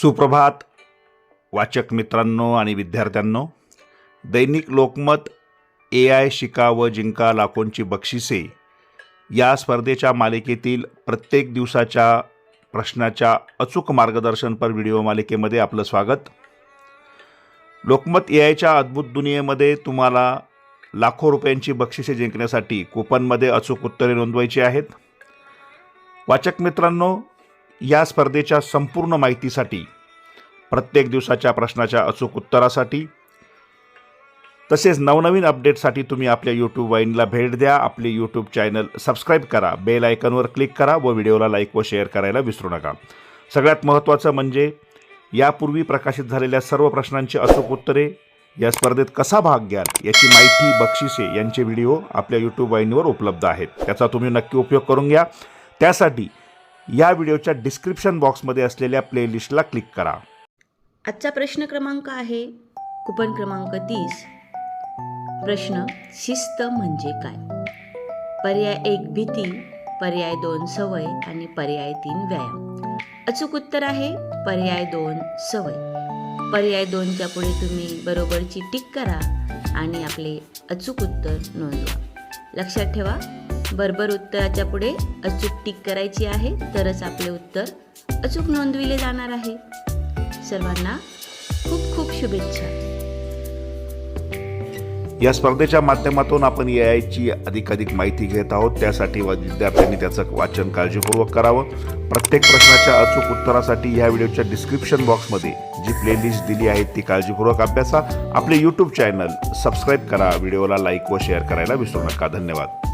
सुप्रभात वाचक मित्रांनो आणि विद्यार्थ्यांनो, दैनिक लोकमत AI शिका व जिंका लाखोंची बक्षिसे या स्पर्धेच्या मालिकेतील प्रत्येक दिवसाच्या प्रश्नाच्या अचूक मार्गदर्शनपर व्हिडिओ मालिकेमध्ये आपलं स्वागत। लोकमत AIच्या अद्भुत दुनियेमध्ये तुम्हाला लाखो रुपयांची बक्षिसे जिंकण्यासाठी कूपनमध्ये अचूक उत्तरे नोंदवायची आहेत। वाचक मित्रांनो, या स्पर्धेच्या संपूर्ण माहितीसाठी, प्रत्येक दिवसाच्या प्रश्नाच्या अचूक उत्तरासाठी तसेच नवनवीन अपडेटसाठी तुम्ही आपल्या YouTube वाहिनीला भेट द्या। आपले YouTube चॅनल सबस्क्राइब करा, बेल आयकॉनवर क्लिक करा व व्हिडिओला लाईक व शेअर करायला विसरू नका। सगळ्यात महत्त्वाचं म्हणजे यापूर्वी प्रकाशित झालेल्या सर्व प्रश्नांची अचूक उत्तरे, या स्पर्धेत कसा भाग घ्याल याची माहिती, बक्षिसे यांचे व्हिडिओ आपल्या YouTube वाहिनीवर उपलब्ध आहेत। त्याचा तुम्ही नक्की उपयोग करून घ्या। त्यासाठी या व्हिडिओच्या डिस्क्रिप्शन बॉक्समध्ये असलेल्या प्लेलिस्टला क्लिक करा। आजचा प्रश्न क्रमांक आहे कूपन क्रमांक 30। प्रश्न, शिस्त म्हणजे काय? पर्याय 1 भीती, पर्याय 2 सवय आणि पर्याय 3 व्यायाम। अचूक उत्तर आहे पर्याय 2 सवय। पर्याय 2च्या पुढे तुम्ही बरोबरची टिक करा आणि आपले अचूक उत्तर नोंदवा। लक्षात ठेवा, बरोबर उत्तराच्या पुढे अचूक टिक करायची आहे, तरच आपले उत्तर अचूक नोंदविले जाणार आहे। सर्वांना खूप खूप शुभेच्छा। या स्पर्धेच्या माध्यमातून आपण AIची अधिकाधिक माहिती घेत आहोत। त्यासाठी विद्यार्थ्यांनी त्याचं वाचन काळजीपूर्वक करावं। प्रत्येक प्रश्नाच्या अचूक उत्तरासाठी या व्हिडिओच्या डिस्क्रिप्शन बॉक्समध्ये जी प्लेलिस्ट दिली आहे ती काळजीपूर्वक अभ्यासा। आपले YouTube चॅनल सबस्क्राइब करा, व्हिडिओला लाईक व शेअर करायला विसरू नका। धन्यवाद।